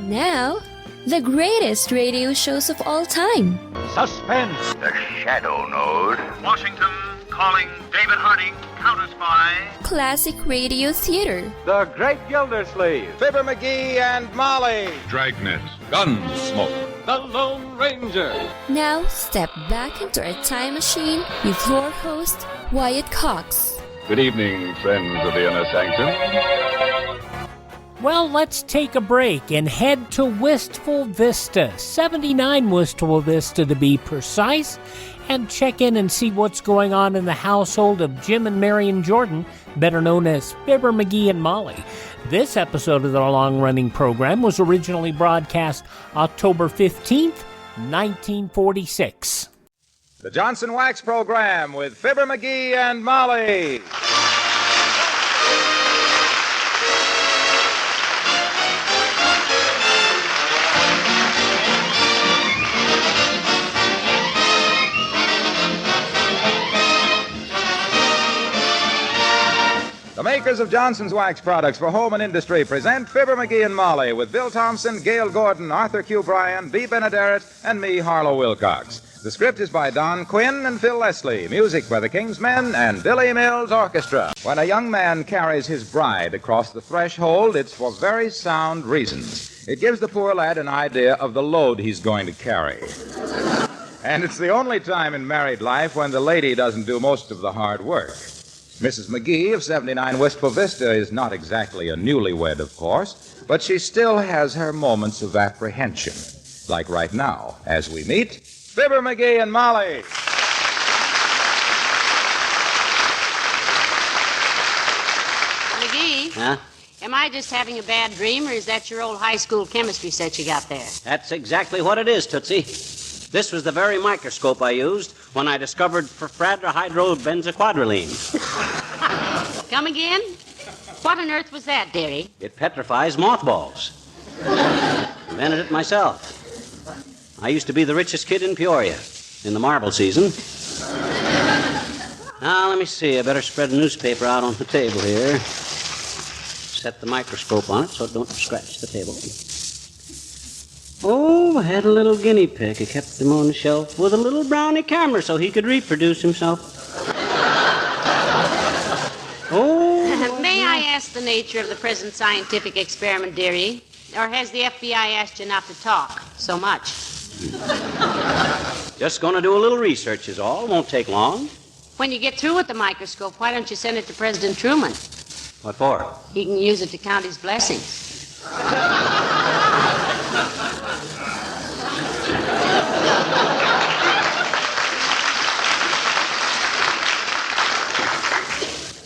Now, the greatest radio shows of all time. Suspense. The Shadow Node. Washington calling David Harding, counter-spy. Classic radio theater. The Great Gildersleeve. Fibber McGee and Molly. Dragnet. Gunsmoke. The Lone Ranger. Now, step back into our time machine with your host, Wyatt Cox. Good evening, friends of the Inner Sanctum. Well, let's take a break and head to Wistful Vista, 79 Wistful Vista to be precise, and check in and see what's going on in the household of Jim and Marion Jordan, better known as Fibber McGee and Molly. This episode of the long-running program was originally broadcast October 15th, 1946. The Johnson Wax Program with Fibber McGee and Molly. The makers of Johnson's Wax Products for Home and Industry present Fibber McGee and Molly with Bill Thompson, Gail Gordon, Arthur Q. Bryan, Bea Benaderet, and me, Harlow Wilcox. The script is by Don Quinn and Phil Leslie. Music by the King's Men and Billy Mills Orchestra. When a young man carries his bride across the threshold, it's for very sound reasons. It gives the poor lad an idea of the load he's going to carry. And it's the only time in married life when the lady doesn't do most of the hard work. Mrs. McGee of 79 Wistful Vista is not exactly a newlywed, of course, but she still has her moments of apprehension, like right now, as we meet Fibber McGee and Molly. McGee? Huh? Am I just having a bad dream, or is that your old high school chemistry set you got there? That's exactly what it is, Tootsie. This was the very microscope I used when I discovered perfradrohydrobenzoquadrilene. Come again? What on earth was that, dearie? It petrifies mothballs. Invented it myself. I used to be the richest kid in Peoria in the marble season. Now, let me see. I better spread a newspaper out on the table here. Set the microscope on it so it don't scratch the table. Oh, I had a little guinea pig. I kept him on the shelf with a little brownie camera so he could reproduce himself. Oh. May I ask the nature of the present scientific experiment, dearie? Or has the FBI asked you not to talk so much? Just going to do a little research is all. Won't take long. When you get through with the microscope, why don't you send it to President Truman? What for? He can use it to count his blessings.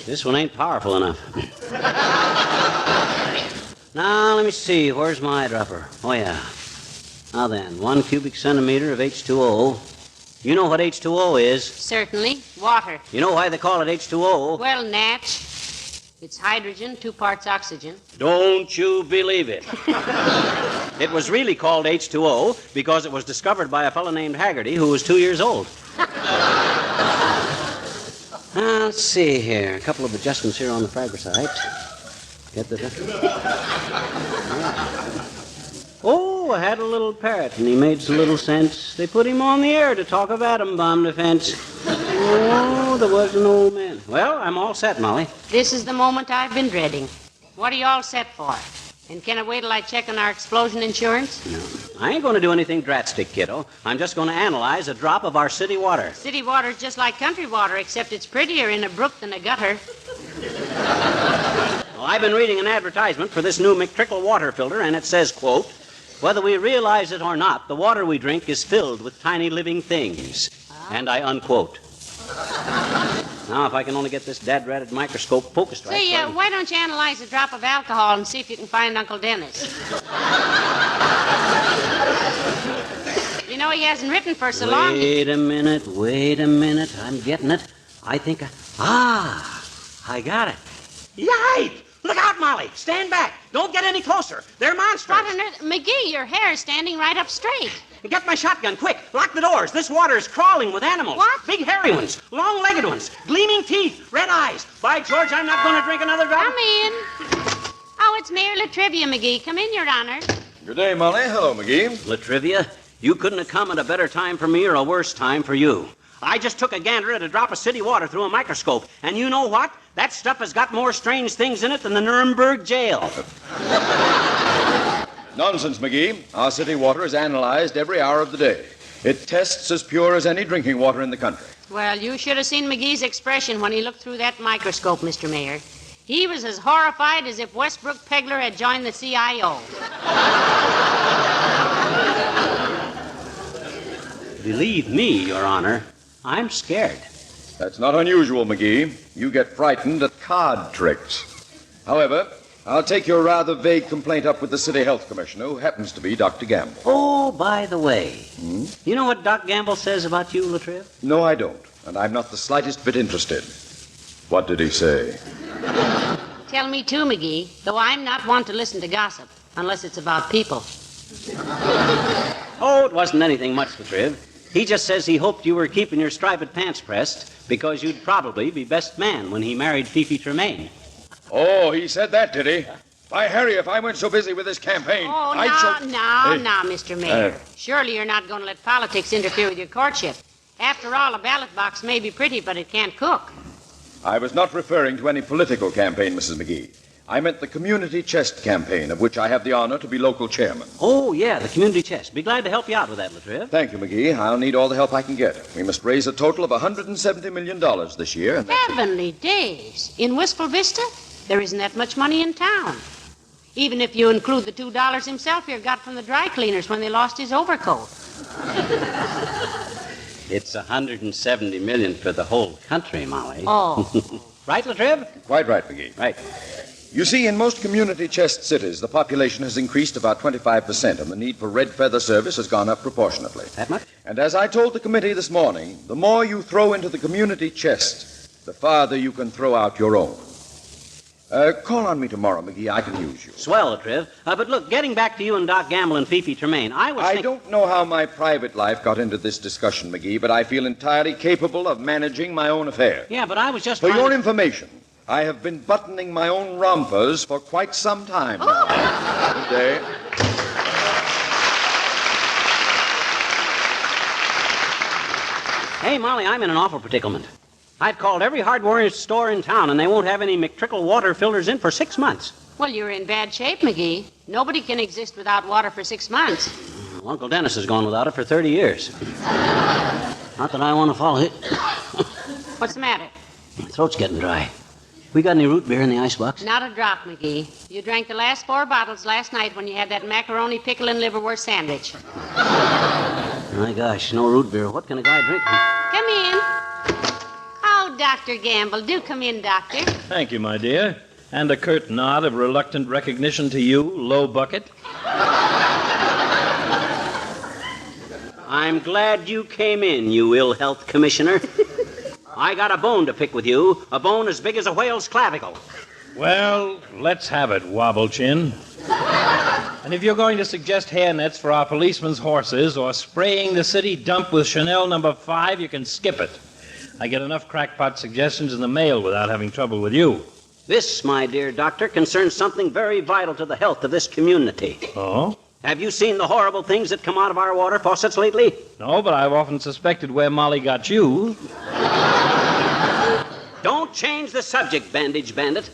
This one ain't powerful enough. Now, let me see. Where's my eyedropper? Oh, yeah. Now then, 1 cubic centimeter of H2O. You know what H2O is? Certainly. Water. You know why they call it H2O? Well, Natch, it's hydrogen, 2 parts oxygen. Don't you believe it. It was really called H2O because it was discovered by a fellow named Haggerty who was 2 years old. Now, let's see here. A couple of adjustments here on the fragricite. Get the... Oh, I had a little parrot, and he made some little sense. They put him on the air to talk of atom bomb defense. Oh, there was an old man. Well, I'm all set, Molly. This is the moment I've been dreading. What are you all set for? And can I wait till I check on our explosion insurance? No. I ain't going to do anything drastic, kiddo. I'm just going to analyze a drop of our city water. City water's just like country water, except it's prettier in a brook than a gutter. Well, I've been reading an advertisement for this new McTrickle water filter, and it says, quote, whether we realize it or not, the water we drink is filled with tiny living things. And I unquote. Now, if I can only get this dad-ratted microscope focused right. Say, why don't you analyze a drop of alcohol and see if you can find Uncle Dennis? You know, he hasn't written for so long. Wait a minute. I'm getting it. I think I got it. Yipe! Look out, Molly. Stand back. Don't get any closer. They're monsters. What on earth? McGee, your hair is standing right up straight. Get my shotgun, quick. Lock the doors. This water is crawling with animals. What? Big hairy ones, long-legged ones, gleaming teeth, red eyes. By George, I'm not going to drink another drop. Come in. Oh, it's merely trivia, McGee. Come in, Your Honor. Good day, Molly. Hello, McGee. Latrivia, you couldn't have come at a better time for me or a worse time for you. I just took a gander at a drop of city water through a microscope, and you know what? That stuff has got more strange things in it than the Nuremberg jail. Nonsense, McGee. Our city water is analyzed every hour of the day. It tests as pure as any drinking water in the country. Well, you should have seen McGee's expression when he looked through that microscope, Mr. Mayor. He was as horrified as if Westbrook Pegler had joined the CIO. Believe me, Your Honor, I'm scared. That's not unusual, McGee. You get frightened at card tricks. However, I'll take your rather vague complaint up with the city health commissioner, who happens to be Dr. Gamble. Oh, by the way, you know what Doc Gamble says about you, Latriv? No, I don't, and I'm not the slightest bit interested. What did he say? Tell me too, McGee, though I'm not one to listen to gossip, unless it's about people. Oh, it wasn't anything much, Latriv. He just says he hoped you were keeping your striped pants pressed because you'd probably be best man when he married Fifi Tremaine. Oh, he said that, did he? By Harry, if I weren't so busy with this campaign, now, Mr. Mayor. Surely you're not going to let politics interfere with your courtship. After all, a ballot box may be pretty, but it can't cook. I was not referring to any political campaign, Mrs. McGee. I meant the community chest campaign, of which I have the honor to be local chairman. Oh, yeah, the community chest. Be glad to help you out with that, Latriv. Thank you, McGee. I'll need all the help I can get. We must raise a total of $170 million this year. And Heavenly days. In Wistful Vista, there isn't that much money in town. Even if you include the $2 himself here got from the dry cleaners when they lost his overcoat. It's $170 million for the whole country, Molly. Oh. Right, Latriv? Quite right, McGee. Right. You see, in most community chest cities, the population has increased about 25%, and the need for red feather service has gone up proportionately. That much? And as I told the committee this morning, the more you throw into the community chest, the farther you can throw out your own. Call on me tomorrow, McGee. I can use you. Swell, Latriv. But look, getting back to you and Doc Gamble and Fifi Tremaine, I don't know how my private life got into this discussion, McGee, but I feel entirely capable of managing my own affairs. Yeah, but I was just For your information, I have been buttoning my own rompers for quite some time now. Good day. Hey, Molly, I'm in an awful predicament. I've called every hardware store in town, and they won't have any McTrickle water filters in for 6 months. Well, you're in bad shape, McGee. Nobody can exist without water for 6 months. Well, Uncle Dennis has gone without it for 30 years. Not that I want to follow it. What's the matter? My throat's getting dry. We got any root beer in the icebox? Not a drop, McGee. You drank the last 4 bottles last night when you had that macaroni, pickle, and liverwurst sandwich. My gosh, no root beer. What can a guy drink? Come in. Oh, Dr. Gamble, do come in, Doctor. Thank you, my dear. And a curt nod of reluctant recognition to you, Low Bucket. I'm glad you came in, you ill health commissioner. I got a bone to pick with you, a bone as big as a whale's clavicle. Well, let's have it, Wobble Chin. And if you're going to suggest hairnets for our policemen's horses or spraying the city dump with Chanel No. 5, you can skip it. I get enough crackpot suggestions in the mail without having trouble with you. This, my dear doctor, concerns something very vital to the health of this community. Oh? Have you seen the horrible things that come out of our water faucets lately? No, but I've often suspected where Molly got you. Don't change the subject, Bandage Bandit.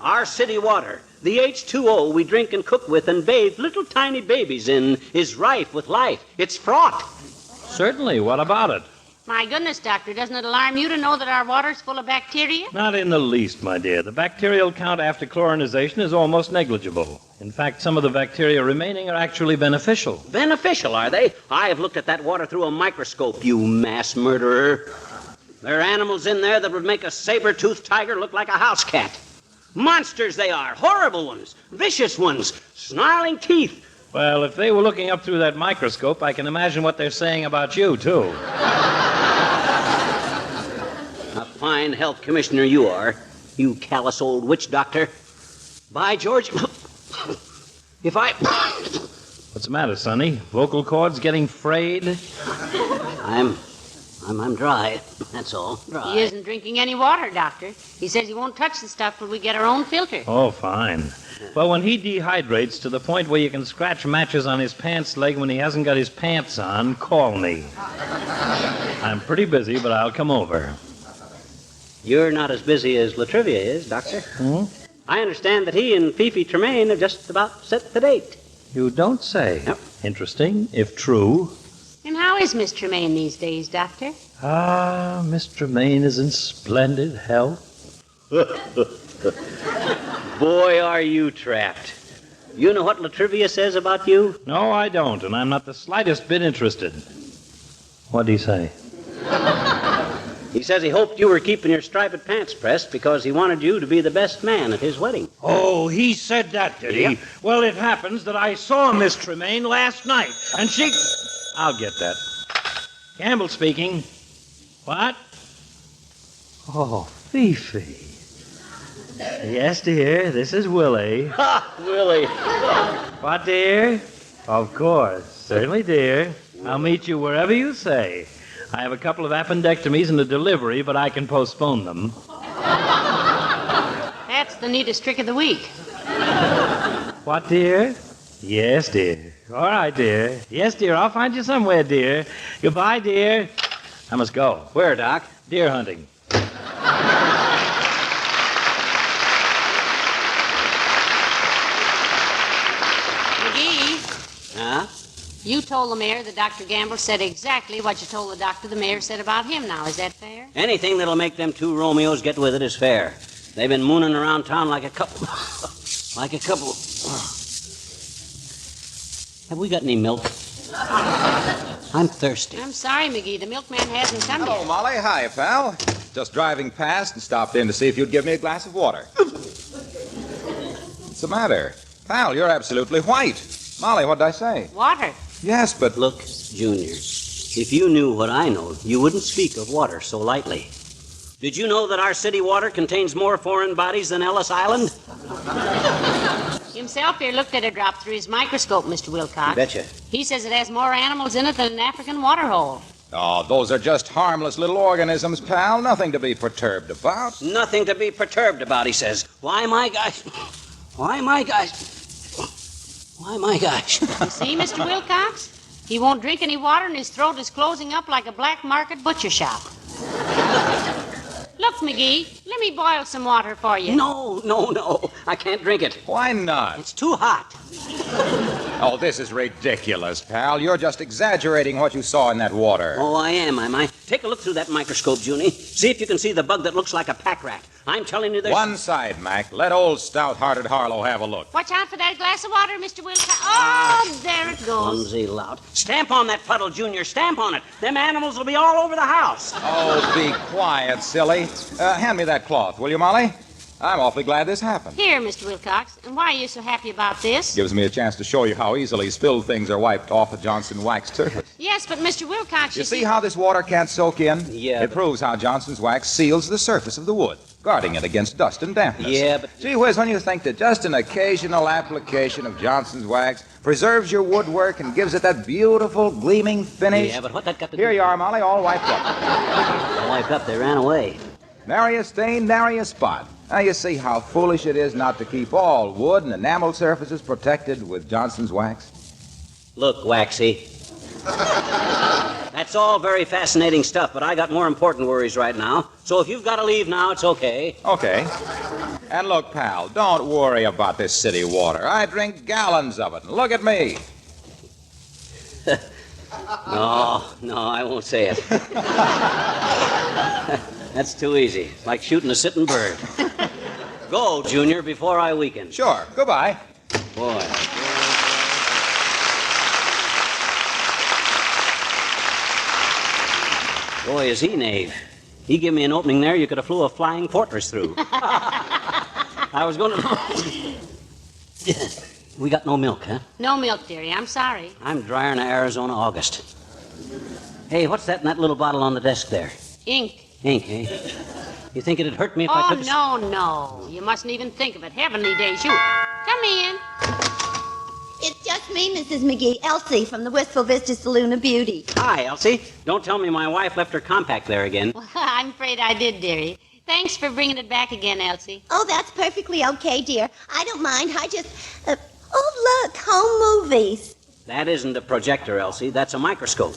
Our city water, the H2O we drink and cook with and bathe little tiny babies in, is rife with life. It's fraught. Certainly. What about it? My goodness, Doctor, doesn't it alarm you to know that our water's full of bacteria? Not in the least, my dear. The bacterial count after chlorinization is almost negligible. In fact, some of the bacteria remaining are actually beneficial. Beneficial, are they? I have looked at that water through a microscope, you mass murderer. There are animals in there that would make a saber-toothed tiger look like a house cat. Monsters they are, horrible ones, vicious ones, snarling teeth. Well, if they were looking up through that microscope, I can imagine what they're saying about you, too. A fine health commissioner you are, you callous old witch doctor. By George, if I... What's the matter, Sonny? Vocal cords getting frayed? I'm dry. That's all. Dry. He isn't drinking any water, Doctor. He says he won't touch the stuff till we get our own filter. Oh, fine. Well, when he dehydrates to the point where you can scratch matches on his pants leg when he hasn't got his pants on, call me. I'm pretty busy, but I'll come over. You're not as busy as Latrivia is, Doctor. I understand that he and Fifi Tremaine have just about set the date. You don't say. Yep. Interesting, if true. And how is Miss Tremaine these days, Doctor? Ah, Miss Tremaine is in splendid health. Boy, are you trapped. You know what Latrivia says about you? No, I don't, and I'm not the slightest bit interested. What'd he say? He says he hoped you were keeping your striped pants pressed because he wanted you to be the best man at his wedding. Oh, he said that, did he? Yep. Well, it happens that I saw Miss Tremaine last night, and she... I'll get that. Campbell speaking. What? Oh, Fifi. Yes, dear, this is Willie. Ha, Willie. What, dear? Of course. Certainly, dear. I'll meet you wherever you say. I have a couple of appendectomies and a delivery, but I can postpone them. That's the neatest trick of the week. What, dear? Yes, dear. All right, dear. Yes, dear, I'll find you somewhere, dear. Goodbye, dear. I must go. Where, Doc? Deer hunting. McGee, Huh? you told the mayor that Dr. Gamble said exactly what you told the doctor the mayor said about him now. Is that fair? Anything that'll make them two Romeos get with it is fair. They've been mooning around town like a couple. Like a couple. Have we got any milk? I'm thirsty. I'm sorry, McGee. The milkman hasn't come Hello, yet. Molly. Hi, pal. Just driving past and stopped in to see if you'd give me a glass of water. What's the matter? Pal, you're absolutely white. Molly, what'd I say? Water. Yes, but... Look, Junior, if you knew what I know, you wouldn't speak of water so lightly. Did you know that our city water contains more foreign bodies than Ellis Island? Himself here looked at a drop through his microscope, Mr. Wilcox. Betcha. He says it has more animals in it than an African waterhole. Oh, those are just harmless little organisms, pal. Nothing to be perturbed about. Nothing to be perturbed about, he says. Why, my gosh. Why, my gosh. Why, my gosh. You see, Mr. Wilcox? He won't drink any water and his throat is closing up like a black market butcher shop. Look, McGee, let me boil some water for you. No. I can't drink it. Why not? It's too hot. Oh, this is ridiculous, pal. You're just exaggerating what you saw in that water. Oh, I am I? Take a look through that microscope, Junie. See if you can see the bug that looks like a pack rat. I'm telling you there's... One side, Mac. Let old stout-hearted Harlow have a look. Watch out for that glass of water, Mr. Wilcox. Oh, there it goes. Clumsy lout. Stamp on that puddle, Junior. Stamp on it. Them animals will be all over the house. Oh, be quiet, silly. Hand me that cloth, will you, Molly? I'm awfully glad this happened. Here, Mr. Wilcox. And why are you so happy about this? Gives me a chance to show you how easily spilled things are wiped off a Johnson wax surface. Yes, but Mr. Wilcox, You see how this water can't soak in? Yeah, It proves how Johnson's wax seals the surface of the wood, guarding it against dust and dampness. Yeah, but... Gee whiz, when you think that just an occasional application of Johnson's wax preserves your woodwork and gives it that beautiful, gleaming finish. Yeah, but what that got to do... Here you are, Molly, all wiped up. All wiped up. They ran away. Nary a stain, nary a spot. Now you see how foolish it is not to keep all wood and enamel surfaces protected with Johnson's wax. Look, Waxy. That's all very fascinating stuff, but I got more important worries right now. So if you've got to leave now, it's okay. Okay. And look, pal, don't worry about this city water. I drink gallons of it. Look at me. No, I won't say it. That's too easy. It's like shooting a sitting bird. Go, Junior, before I weaken. Sure. Goodbye. Boy. Boy, is he knave. He gave me an opening there you could have flew a flying fortress through. I was going to... We got no milk, huh? No milk, dearie. I'm sorry. I'm drier than Arizona August. Hey, what's that in that little bottle on the desk there? Ink. Ink, eh? You think it'd hurt me if I Oh, took... no. You mustn't even think of it. Heavenly days, you. Come in. It's just me, Mrs. McGee. Elsie from the Wistful Vista Saloon of Beauty. Hi, Elsie. Don't tell me my wife left her compact there again. Well, I'm afraid I did, dearie. Thanks for bringing it back again, Elsie. Oh, that's perfectly okay, dear. I don't mind. I just... oh, look, home movies. That isn't a projector, Elsie. That's a microscope.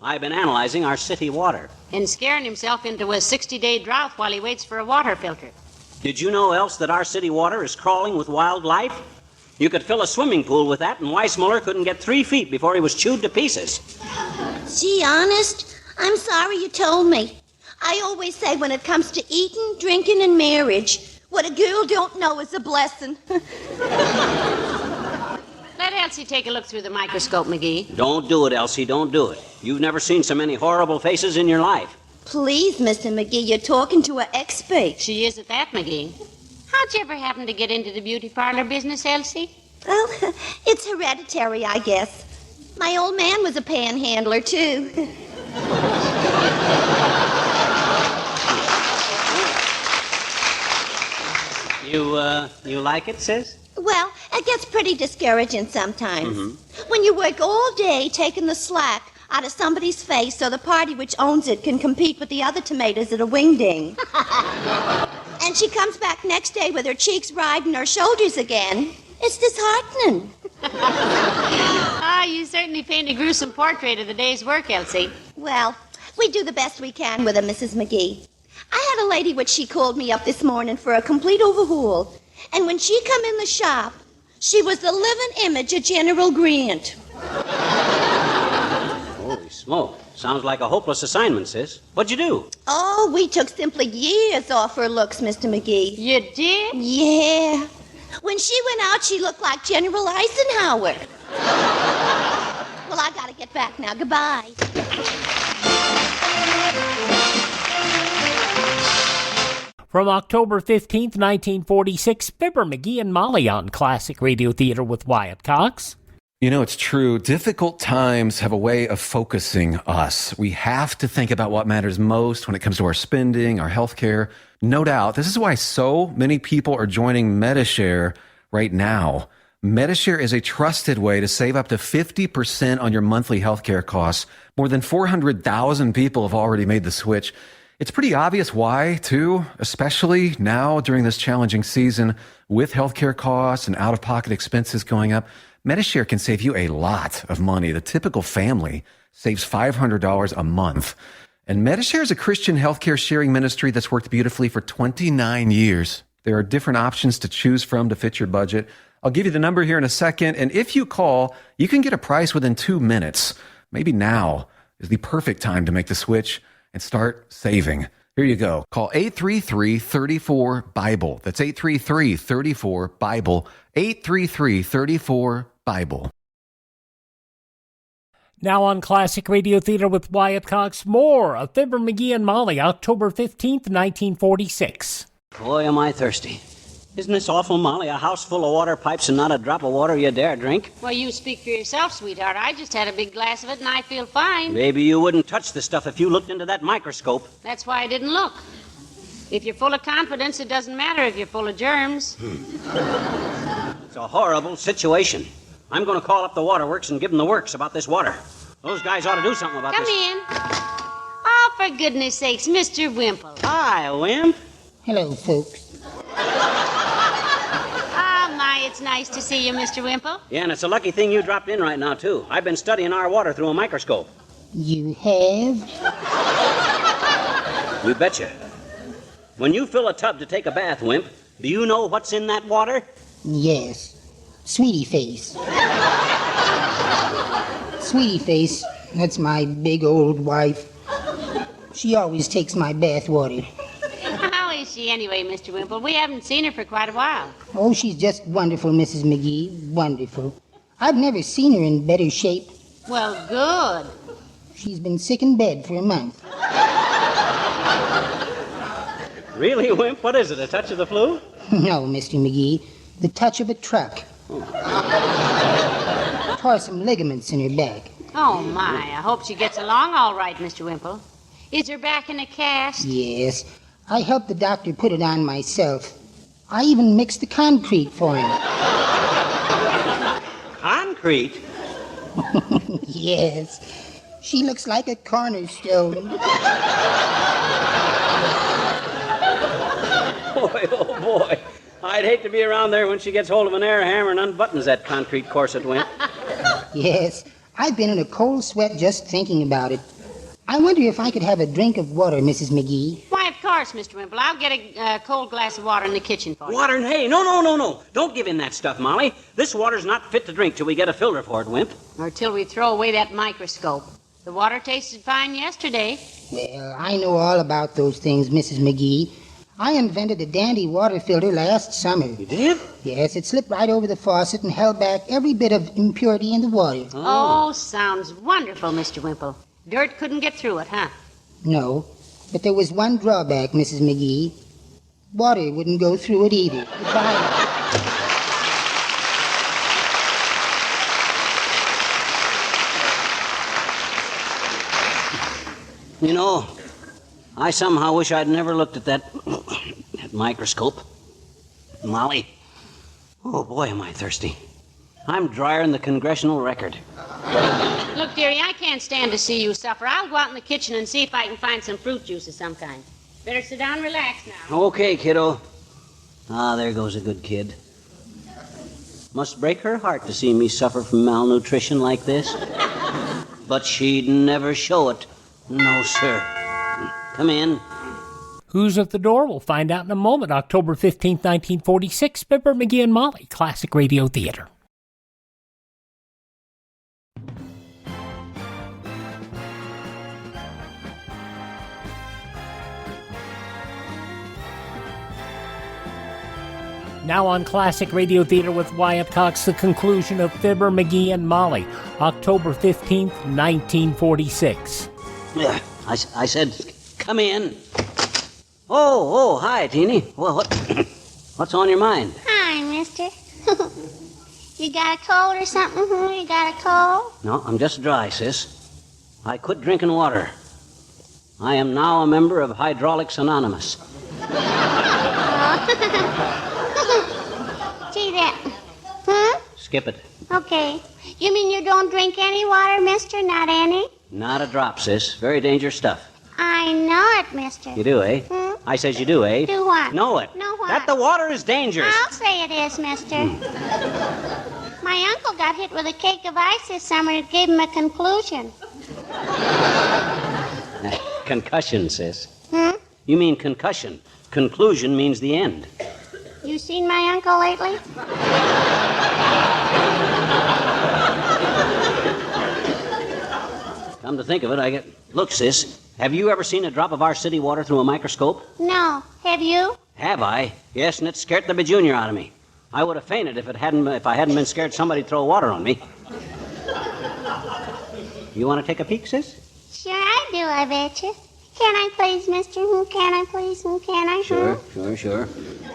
I've been analyzing our city water. And scaring himself into a 60-day drought while he waits for a water filter. Did you know, Else, that our city water is crawling with wildlife? You could fill a swimming pool with that, and Weissmuller couldn't get 3 feet before he was chewed to pieces. Gee, honest, I'm sorry you told me. I always say when it comes to eating, drinking, and marriage, what a girl don't know is a blessing. Let Elsie take a look through the microscope, McGee. Don't do it, Elsie, don't do it. You've never seen so many horrible faces in your life. Please, Mr. McGee, you're talking to an expert. She is at that, McGee. How'd you ever happen to get into the beauty parlor business, Elsie? Well, it's hereditary, I guess. My old man was a panhandler, too. You like it, sis? Well, it gets pretty discouraging sometimes. When you work all day taking the slack out of somebody's face so the party which owns it can compete with the other tomatoes at a wing-ding. And she comes back next day with her cheeks riding her shoulders again. It's disheartening. Ah, you certainly paint a gruesome portrait of the day's work, Elsie. Well, we do the best we can with her, Mrs. McGee. I had a lady which she called me up this morning for a complete overhaul. And when she come in the shop, she was the living image of General Grant. Holy smoke. Sounds like a hopeless assignment, sis. What'd you do? Oh, we took simply years off her looks, Mr. McGee. You did? Yeah. When she went out, she looked like General Eisenhower. Well, I gotta get back now. Goodbye. From October 15th, 1946, Fibber, McGee, and Molly on Classic Radio Theater with Wyatt Cox. You know, it's true. Difficult times have a way of focusing us. We have to think about what matters most when it comes to our spending, our health care. No doubt. This is why so many people are joining Medi-Share right now. Medi-Share is a trusted way to save up to 50% on your monthly health care costs. More than 400,000 people have already made the switch. It's pretty obvious why, too, especially now during this challenging season with healthcare costs and out-of-pocket expenses going up. Medi-Share can save you a lot of money. The typical family saves $500 a month. And Medi-Share is a Christian healthcare sharing ministry that's worked beautifully for 29 years. There are different options to choose from to fit your budget. I'll give you the number here in a second, and if you call, you can get a price within 2 minutes. Maybe now is the perfect time to make the switch and start saving. Here you go. Call 833-34-BIBLE. That's 833-34-BIBLE. 833-34-BIBLE. Now on Classic Radio Theater with Wyatt Cox, more of Fibber, McGee, and Molly, October 15th, 1946. Boy, am I thirsty. Isn't this awful, Molly? A house full of water pipes and not a drop of water you dare drink? Well, you speak for yourself, sweetheart. I just had a big glass of it, and I feel fine. Maybe you wouldn't touch the stuff if you looked into that microscope. That's why I didn't look. If you're full of confidence, it doesn't matter if you're full of germs. It's a horrible situation. I'm going to call up the waterworks and give them the works about this water. Those guys ought to do something about Come this. in. Oh, for goodness sakes, Mr. Wimple. Hi, Wimp. Hello, folks. Ah, my, it's nice to see you, Mr. Wimple. Yeah, and it's a lucky thing you dropped in right now, too. I've been studying our water through a microscope. You have? You betcha. When you fill a tub to take a bath, Wimp, do you know what's in that water? Yes. Sweetie Face. Sweetie Face, that's my big old wife. She always takes my bath water. How is she anyway, Mr. Wimple? We haven't seen her for quite a while. Oh, she's just wonderful, Mrs. McGee. Wonderful. I've never seen her in better shape. Well, good. She's been sick in bed for a month. Really, Wimp? What is it, a touch of the flu? No, Mr. McGee. The touch of a truck. Tore some ligaments in her back. Oh, my. I hope she gets along all right, Mr. Wimple. Is her back in a cast? Yes. I helped the doctor put it on myself. I even mixed the concrete for him. Concrete? concrete? Yes. She looks like a cornerstone. Boy, oh boy. I'd hate to be around there when she gets hold of an air hammer and unbuttons that concrete corset, Wimp. Yes, I've been in a cold sweat just thinking about it. I wonder if I could have a drink of water, Mrs. McGee. Why, of course, Mr. Wimple. I'll get a cold glass of water in the kitchen for you. Water? Hey, no. Don't give in that stuff, Molly. This water's not fit to drink till we get a filter for it, Wimp. Or till we throw away that microscope. The water tasted fine yesterday. Well, I know all about those things, Mrs. McGee. I invented a dandy water filter last summer. You did? Yes, it slipped right over the faucet and held back every bit of impurity in the water. Oh, sounds wonderful, Mr. Wimple. Dirt couldn't get through it, huh? No, but there was one drawback, Mrs. McGee. Water wouldn't go through it either. Goodbye. You know, I somehow wish I'd never looked at that microscope. Molly, oh boy, am I thirsty. I'm drier than the congressional record. Look, dearie, I can't stand to see you suffer. I'll go out in the kitchen and see if I can find some fruit juice of some kind. Better sit down and relax now. Okay, kiddo. Ah, there goes a good kid. Must break her heart to see me suffer from malnutrition like this. But she'd never show it. No, sir. Come in. Who's at the door? We'll find out in a moment. October 15th, 1946, Fibber, McGee, and Molly, Classic Radio Theater. Now on Classic Radio Theater with Wyatt Cox, the conclusion of Fibber, McGee, and Molly, October 15th, 1946. I said, come in. Oh, hi, Teeny. Well, what's on your mind? Hi, mister. You got a cold or something? You got a cold? No, I'm just dry, sis. I quit drinking water. I am now a member of Hydraulics Anonymous. Gee, that... Huh? Skip it. Okay. You mean you don't drink any water, mister? Not any? Not a drop, sis. Very dangerous stuff. I know it, mister. You do, eh? I says you do, eh? Do what? Know it. Know what? That the water is dangerous. I'll say it is, mister. My uncle got hit with a cake of ice this summer and it gave him a conclusion. Concussion, sis. You mean concussion. Conclusion means the end. You seen my uncle lately? Come to think of it, Look, sis, have you ever seen a drop of our city water through a microscope? No. Have you? Have I? Yes, and it scared the bajunior out of me. I would have fainted if I hadn't been scared somebody'd throw water on me. You want to take a peek, sis? Sure I do, I betcha. Can I please, mister? Can I please? Can I? Sure.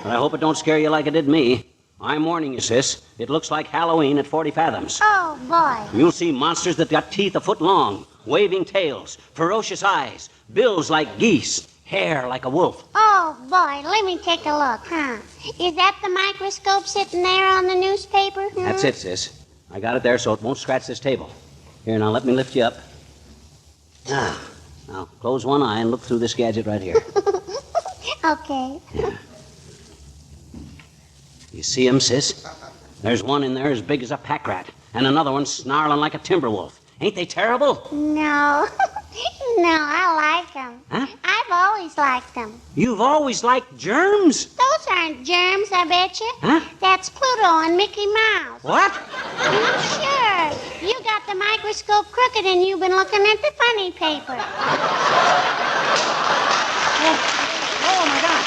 But I hope it don't scare you like it did me. I'm warning you, sis. It looks like Halloween at 40 fathoms. Oh, boy. You'll see monsters that got teeth a foot long, waving tails, ferocious eyes, bills like geese, hair like a wolf. Oh, boy. Let me take a look, Is that the microscope sitting there on the newspaper? That's it, sis. I got it there so it won't scratch this table. Here, now let me lift you up. Now, close one eye and look through this gadget right here. Okay. Yeah. You see him, sis? There's one in there as big as a pack rat, and another one snarling like a timber wolf. Ain't they terrible? No. No, I like them. Huh? I've always liked them. You've always liked germs? Those aren't germs, I bet you. Huh? That's Pluto and Mickey Mouse. What? Sure. You got the microscope crooked and you've been looking at the funny paper. Oh, my God.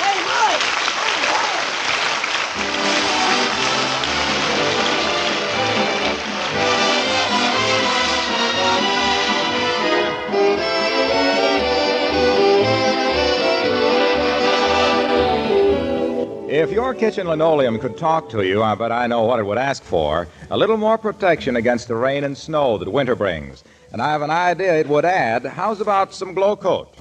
Hey, Molly! If your kitchen linoleum could talk to you, I bet I know what it would ask for. A little more protection against the rain and snow that winter brings. And I have an idea it would add. How's about some Glow Coat?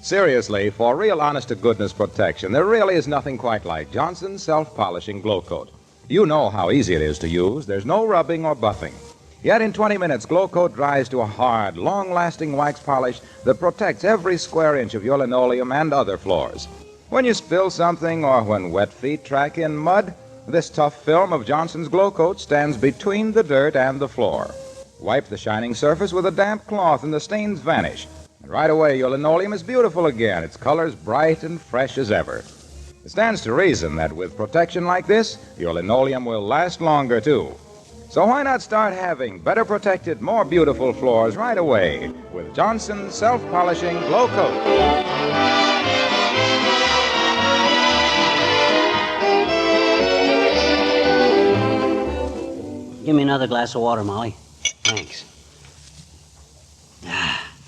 Seriously, for real honest-to-goodness protection, there really is nothing quite like Johnson's self-polishing Glow Coat. You know how easy it is to use. There's no rubbing or buffing. Yet in 20 minutes, Glow Coat dries to a hard, long-lasting wax polish that protects every square inch of your linoleum and other floors. When you spill something or when wet feet track in mud, this tough film of Johnson's Glow Coat stands between the dirt and the floor. Wipe the shining surface with a damp cloth and the stains vanish. And right away, your linoleum is beautiful again, its colors bright and fresh as ever. It stands to reason that with protection like this, your linoleum will last longer, too. So why not start having better protected, more beautiful floors right away with Johnson's self-polishing Glow Coat? Give me another glass of water, Molly. Thanks.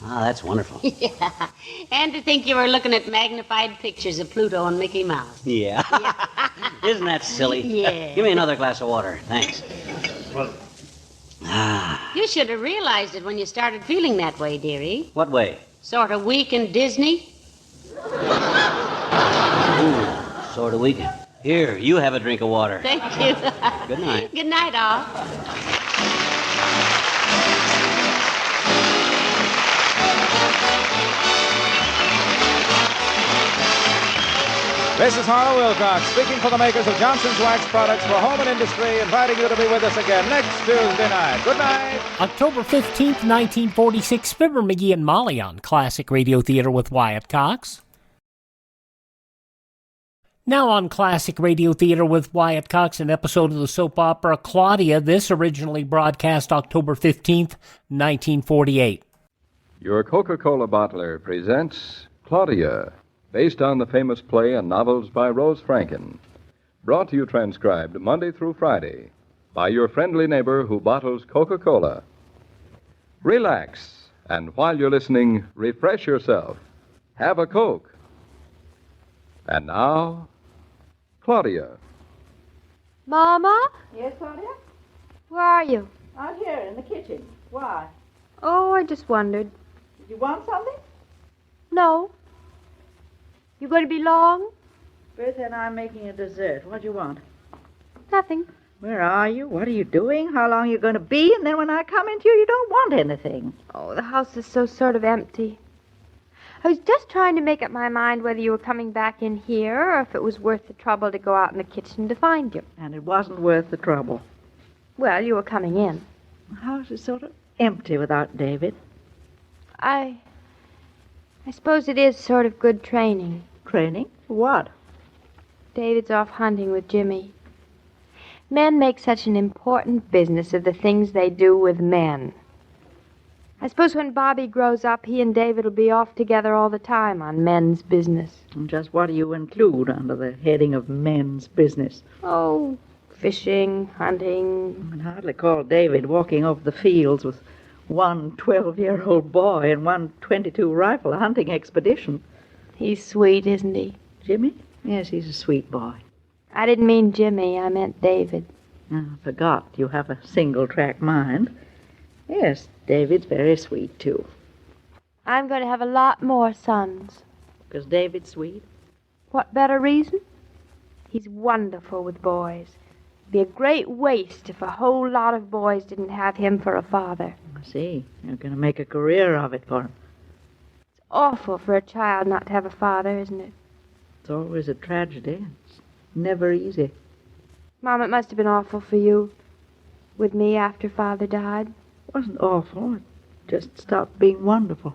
That's wonderful. Yeah. And to think you were looking at magnified pictures of Pluto and Mickey Mouse. Yeah. Isn't that silly? Yeah. Give me another glass of water. Thanks. You should have realized it when you started feeling that way, dearie. What way? Sort of weak in Disney. Ooh, sort of weak. Here, you have a drink of water. Thank you. Good night. Good night, all. This is Harlow Wilcox speaking for the makers of Johnson's Wax Products for Home and Industry, inviting you to be with us again next Tuesday night. Good night. October 15th, 1946, Fibber, McGee, and Molly on Classic Radio Theater with Wyatt Cox. Now on Classic Radio Theater with Wyatt Cox, an episode of the soap opera Claudia. This originally broadcast October 15th, 1948. Your Coca-Cola bottler presents Claudia, based on the famous play and novels by Rose Franken. Brought to you transcribed Monday through Friday by your friendly neighbor who bottles Coca-Cola. Relax, and while you're listening, refresh yourself. Have a Coke. And now, Claudia. Mama? Yes, Claudia? Where are you? Out here in the kitchen. Why? Oh, I just wondered. Did you want something? No. You going to be long? Bertha and I are making a dessert. What do you want? Nothing. Where are you? What are you doing? How long are you going to be? And then when I come into you, you don't want anything. Oh, the house is so sort of empty. I was just trying to make up my mind whether you were coming back in here or if it was worth the trouble to go out in the kitchen to find you. And it wasn't worth the trouble. Well, you were coming in. The house is sort of empty without David. I suppose it is sort of good training. Training? For what? David's off hunting with Jimmy. Men make such an important business of the things they do with men. I suppose when Bobby grows up, he and David will be off together all the time on men's business. And just what do you include under the heading of men's business? Oh, fishing, hunting. I can hardly call David walking over the fields with one 12-year-old boy and one 22 rifle hunting expedition. He's sweet, isn't he? Jimmy? Yes, he's a sweet boy. I didn't mean Jimmy, I meant David. I forgot you have a single-track mind. Yes, David's very sweet, too. I'm going to have a lot more sons. Because David's sweet? What better reason? He's wonderful with boys. It'd be a great waste if a whole lot of boys didn't have him for a father. I see. You're going to make a career of it for him. It's awful for a child not to have a father, isn't it? It's always a tragedy. It's never easy. Mom, it must have been awful for you with me after Father died. It wasn't awful. It just stopped being wonderful.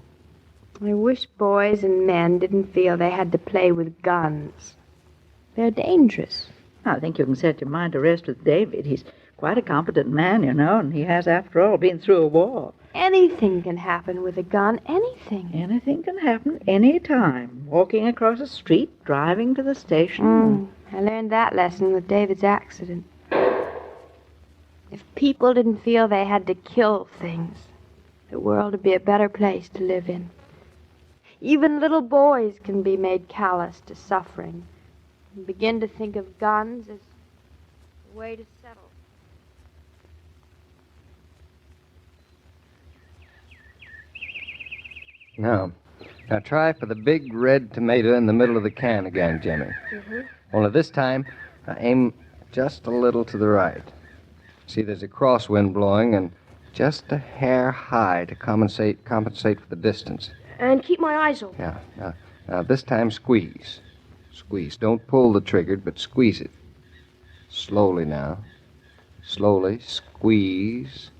I wish boys and men didn't feel they had to play with guns. They're dangerous. I think you can set your mind to rest with David. He's quite a competent man, you know, and he has, after all, been through a war. Anything can happen with a gun. Anything. Anything can happen any time. Walking across a street, driving to the station. I learned that lesson with David's accident. If people didn't feel they had to kill things, the world would be a better place to live in. Even little boys can be made callous to suffering and begin to think of guns as a way to settle. Now try for the big red tomato in the middle of the can again, Jimmy. Mm-hmm. Only this time, aim just a little to the right. See, there's a crosswind blowing and just a hair high to compensate for the distance. And keep my eyes open. Yeah. Now, this time squeeze. Squeeze. Don't pull the trigger, but squeeze it. Slowly now. Slowly. Squeeze.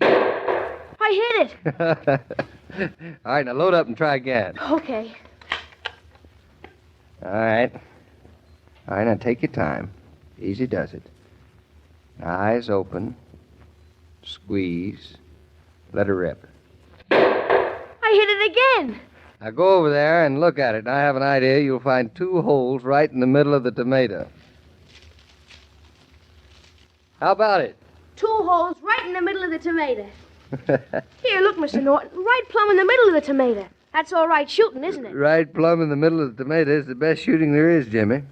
I hit it. All right, now load up and try again. Okay. All right. All right, now take your time. Easy does it. Eyes open. Squeeze. Let her rip. I hit it again. Now go over there and look at it. I have an idea. You'll find 2 holes right in the middle of the tomato. How about it? 2 holes right in the middle of the tomato. Here, look, Mr. Norton. Right plumb in the middle of the tomato. That's all right shooting, isn't it? Right plumb in the middle of the tomato is the best shooting there is, Jimmy.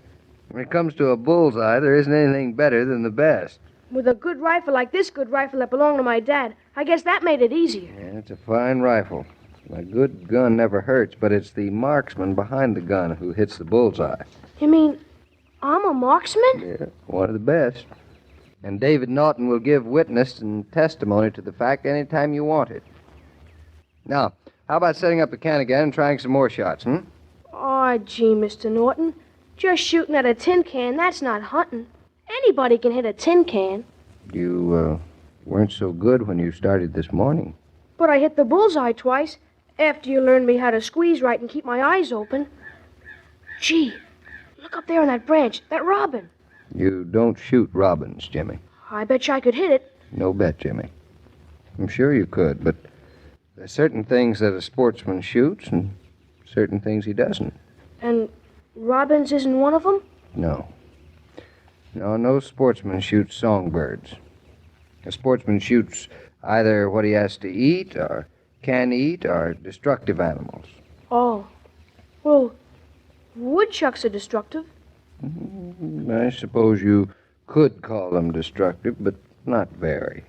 When it comes to a bullseye, there isn't anything better than the best. With a good rifle like this good rifle that belonged to my dad, I guess that made it easier. Yeah, it's a fine rifle. A good gun never hurts, but it's the marksman behind the gun who hits the bullseye. You mean I'm a marksman? Yeah, one of the best. And David Norton will give witness and testimony to the fact any time you want it. Now, how about setting up the can again and trying some more shots, Oh, gee, Mr. Norton. Just shooting at a tin can, that's not hunting. Anybody can hit a tin can. You, weren't so good when you started this morning. But I hit the bullseye twice after you learned me how to squeeze right and keep my eyes open. Gee, look up there on that branch, that robin. You don't shoot robins, Jimmy. I bet you I could hit it. No bet, Jimmy. I'm sure you could, but there's certain things that a sportsman shoots and certain things he doesn't. And robins isn't one of them? No. No sportsman shoots songbirds. A sportsman shoots either what he has to eat or can eat or destructive animals. Oh. Well, woodchucks are destructive. I suppose you could call them destructive, but not very.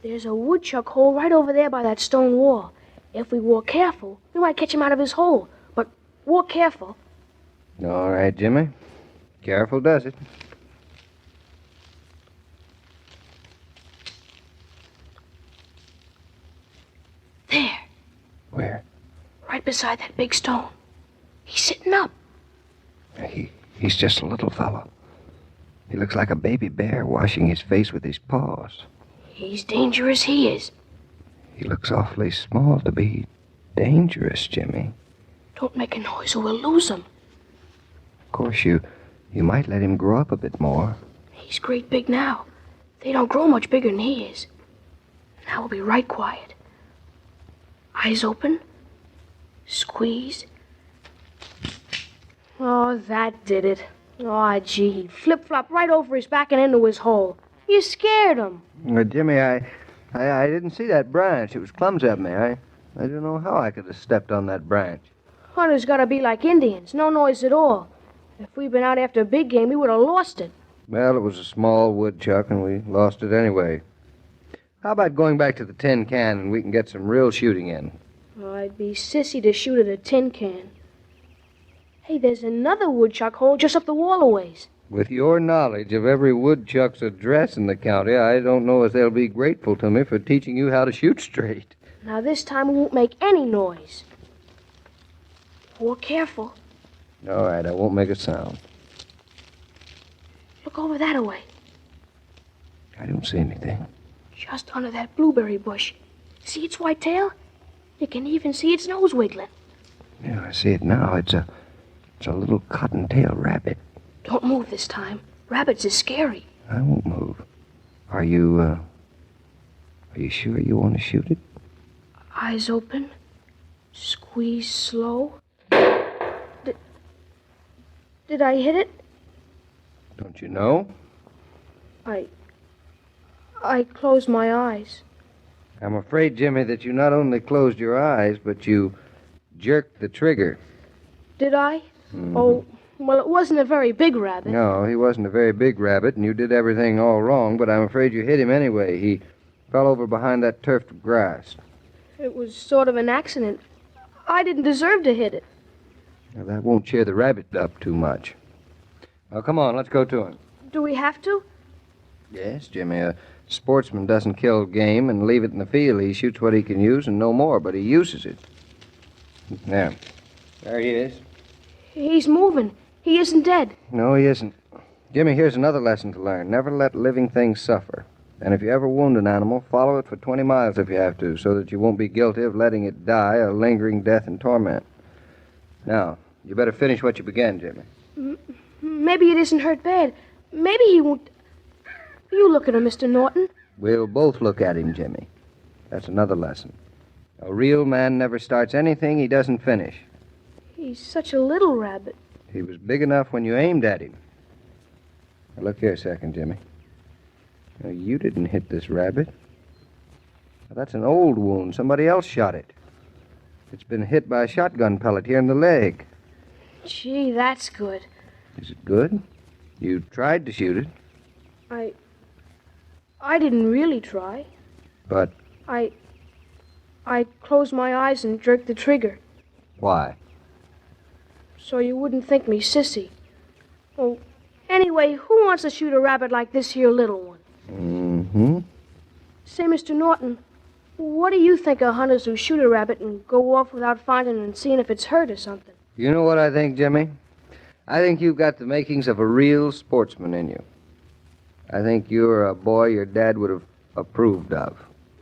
There's a woodchuck hole right over there by that stone wall. If we walk careful, we might catch him out of his hole. But walk careful. All right, Jimmy. Careful does it. There. Where? Right beside that big stone. He's sitting up. He's just a little fellow. He looks like a baby bear washing his face with his paws. He's dangerous, he is. He looks awfully small to be dangerous, Jimmy. Don't make a noise or we'll lose him. Of course, you might let him grow up a bit more. He's great big now. They don't grow much bigger than he is. Now we'll be right quiet. Eyes open. Squeeze. Oh, that did it. Oh, gee, he flip-flopped right over his back and into his hole. You scared him. Jimmy, I didn't see that branch. It was clumsy of me. I don't know how I could have stepped on that branch. Hunters gotta be like Indians. No noise at all. If we'd been out after a big game, we would have lost it. Well, it was a small woodchuck, and we lost it anyway. How about going back to the tin can and we can get some real shooting in? Oh, I'd be sissy to shoot at a tin can. Hey, there's another woodchuck hole just up the wall a ways. With your knowledge of every woodchuck's address in the county, I don't know if they'll be grateful to me for teaching you how to shoot straight. Now, this time we won't make any noise. Walk careful. All right, I won't make a sound. Look over that way. I don't see anything. Just under that blueberry bush. See its white tail? You can even see its nose wiggling. Yeah, I see it now. It's a little cottontail rabbit. Don't move this time. Rabbits is scary. I won't move. Are you sure you want to shoot it? Eyes open. Squeeze slow. Did I hit it? Don't you know? I closed my eyes. I'm afraid, Jimmy, that you not only closed your eyes, but you jerked the trigger. Did I? Mm-hmm. Oh, well, it wasn't a very big rabbit. No, he wasn't a very big rabbit, and you did everything all wrong, but I'm afraid you hit him anyway. He fell over behind that tuft of grass. It was sort of an accident. I didn't deserve to hit it. Now, that won't cheer the rabbit up too much. Now, come on, let's go to him. Do we have to? Yes, Jimmy. A sportsman doesn't kill game and leave it in the field. He shoots what he can use and no more, but he uses it. There. There he is. He's moving. He isn't dead. No, he isn't. Jimmy, here's another lesson to learn. Never let living things suffer. And if you ever wound an animal, follow it for 20 miles if you have to, so that you won't be guilty of letting it die a lingering death and torment. Now, you better finish what you began, Jimmy. Maybe it isn't hurt bad. Maybe he won't... You look at him, Mr. Norton. We'll both look at him, Jimmy. That's another lesson. A real man never starts anything he doesn't finish. He's such a little rabbit. He was big enough when you aimed at him. Now, look here a second, Jimmy. Now, you didn't hit this rabbit. Now, that's an old wound. Somebody else shot it. It's been hit by a shotgun pellet here in the leg. Gee, that's good. Is it good? You tried to shoot it, I didn't really try. but I closed my eyes and jerked the trigger, why? so you wouldn't think me sissy. Oh, anyway, who wants to shoot a rabbit like this here little one? Mm-hmm. Say, Mr. Norton, what do you think of hunters who shoot a rabbit and go off without finding and seeing if it's hurt or something? You know what I think, Jimmy? I think you've got the makings of a real sportsman in you. I think you're a boy your dad would have approved of.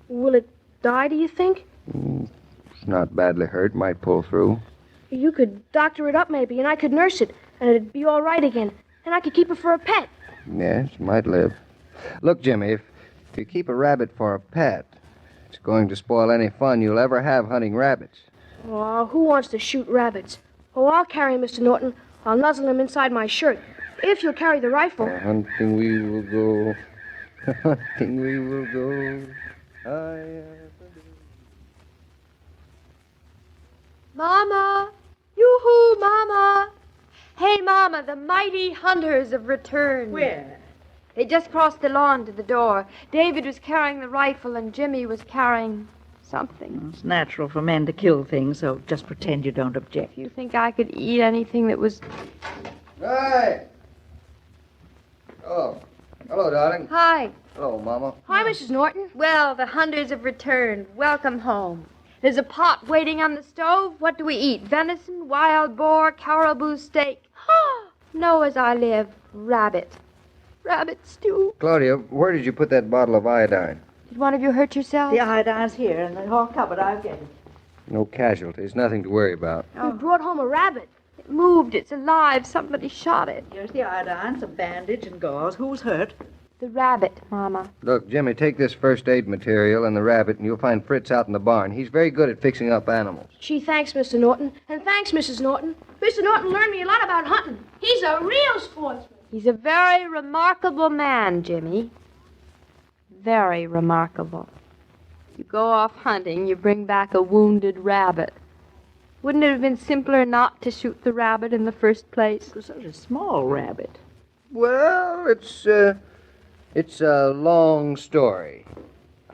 Will it die, do you think? It's not badly hurt, might pull through. You could doctor it up maybe, and I could nurse it, and it'd be all right again, and I could keep it for a pet. Yes, might live. Look, Jimmy, if you keep a rabbit for a pet, it's going to spoil any fun you'll ever have hunting rabbits. Oh, who wants to shoot rabbits? Oh, I'll carry him, Mr. Norton. I'll nuzzle him inside my shirt. If you'll carry the rifle. Hunting we will go. Hunting we will go. Mama! Yoo-hoo, Mama! Hey, Mama, the mighty hunters have returned. Where? They just crossed the lawn to the door. David was carrying the rifle and Jimmy was carrying something. It's natural for men to kill things, so just pretend you don't object. You think I could eat anything that was... Hey! Oh, hello, darling. Hi. Hello, Mama. Hi, Mrs. Norton. Well, the hunters have returned. Welcome home. There's a pot waiting on the stove. What do we eat? Venison, wild boar, caribou steak. No, as I live, rabbit. Rabbit stew. Claudia, where did you put that bottle of iodine? Did one of you hurt yourself? The iodine's here in the hall cupboard. I'll get it. No casualties, nothing to worry about. We brought home a rabbit. It moved. It's alive. Somebody shot it. Here's the iodine, some bandage and gauze. Who's hurt? The rabbit, Mama. Look, Jimmy, take this first aid material and the rabbit, and you'll find Fritz out in the barn. He's very good at fixing up animals. Gee, thanks, Mr. Norton. And thanks, Mrs. Norton. Mr. Norton learned me a lot about hunting. He's a real sportsman. He's a very remarkable man, Jimmy. Very remarkable. You go off hunting, you bring back a wounded rabbit. Wouldn't it have been simpler not to shoot the rabbit in the first place? It was such a small rabbit. Well, it's a long story.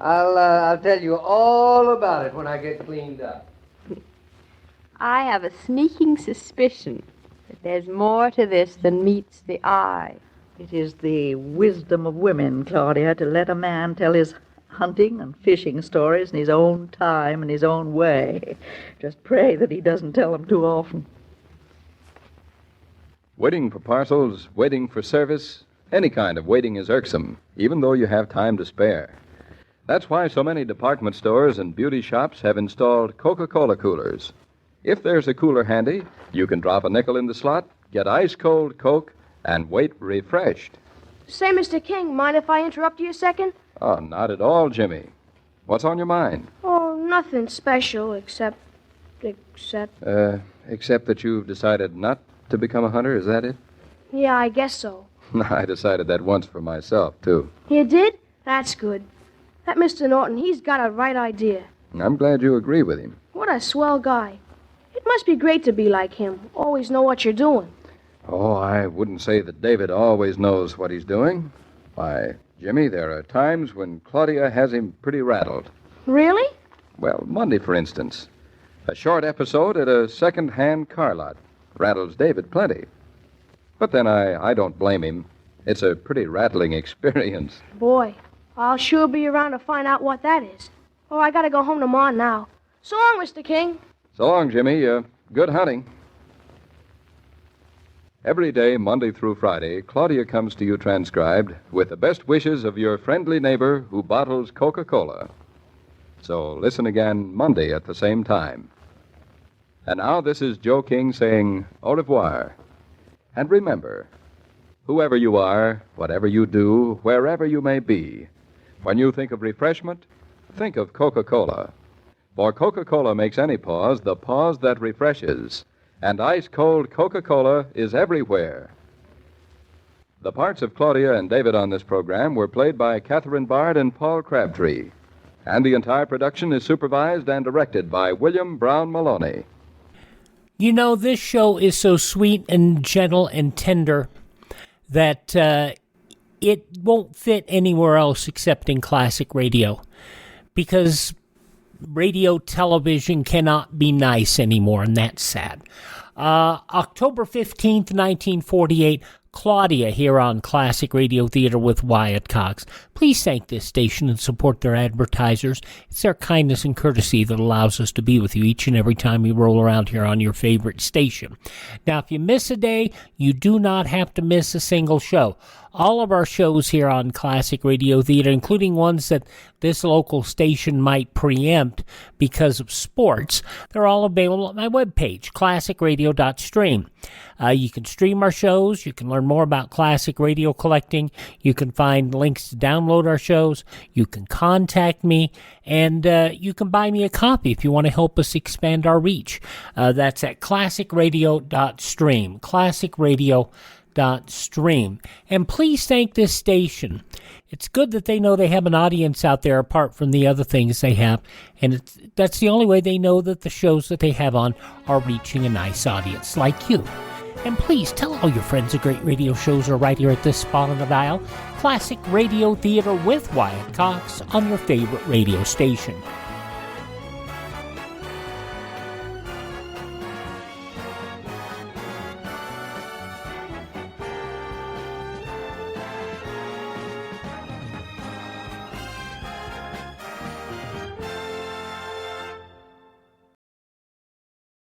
I'll tell you all about it when I get cleaned up. I have a sneaking suspicion that there's more to this than meets the eye. It is the wisdom of women, Claudia, to let a man tell his hunting and fishing stories in his own time and his own way. Just pray that he doesn't tell them too often. Waiting for parcels, waiting for service, any kind of waiting is irksome, even though you have time to spare. That's why so many department stores and beauty shops have installed Coca-Cola coolers. If there's a cooler handy, you can drop a nickel in the slot, get ice-cold Coke, and wait refreshed. Say, Mr. King, mind if I interrupt you a second? Oh, not at all, Jimmy. What's on your mind? Oh, nothing special, except... Except that you've decided not to become a hunter, is that it? Yeah, I guess so. I decided that once for myself, too. You did? That's good. That Mr. Norton, he's got a right idea. I'm glad you agree with him. What a swell guy. It must be great to be like him. Always know what you're doing. Oh, I wouldn't say that David always knows what he's doing. Why, Jimmy, there are times when Claudia has him pretty rattled. Really? Well, Monday, for instance. A short episode at a second-hand car lot. Rattles David plenty. But then I don't blame him. It's a pretty rattling experience. Boy, I'll sure be around to find out what that is. Oh, I gotta go home to Ma now. So long, Mr. King. So long, Jimmy. Good hunting. Every day, Monday through Friday, Claudia comes to you transcribed with the best wishes of your friendly neighbor who bottles Coca-Cola. So listen again Monday at the same time. And now this is Joe King saying au revoir. And remember, whoever you are, whatever you do, wherever you may be, when you think of refreshment, think of Coca-Cola. For Coca-Cola makes any pause the pause that refreshes. And ice-cold Coca-Cola is everywhere. The parts of Claudia and David on this program were played by Catherine Bard and Paul Crabtree. And the entire production is supervised and directed by William Brown Maloney. You know, this show is so sweet and gentle and tender that it won't fit anywhere else except in classic radio. Because radio television cannot be nice anymore, and that's sad. October 15th, 1948, Claudia here on Classic Radio Theater with Wyatt Cox. Please thank this station and support their advertisers. It's their kindness and courtesy that allows us to be with you each and every time we roll around here on your favorite station. Now, if you miss a day, you do not have to miss a single show. All of our shows here on Classic Radio Theater, including ones that this local station might preempt because of sports, they're all available at my webpage, classicradio.stream. You can stream our shows. You can learn more about classic radio collecting. You can find links to download our shows. You can contact me, and you can buy me a copy if you want to help us expand our reach. That's at classicradio.stream, classicradio.stream. And please thank this station. It's good that they know they have an audience out there apart from the other things they have, and that's the only way they know that the shows that they have on are reaching a nice audience like you. And please tell all your friends the great radio shows are right here at this spot on the dial. Classic Radio Theater with Wyatt Cox on your favorite radio station.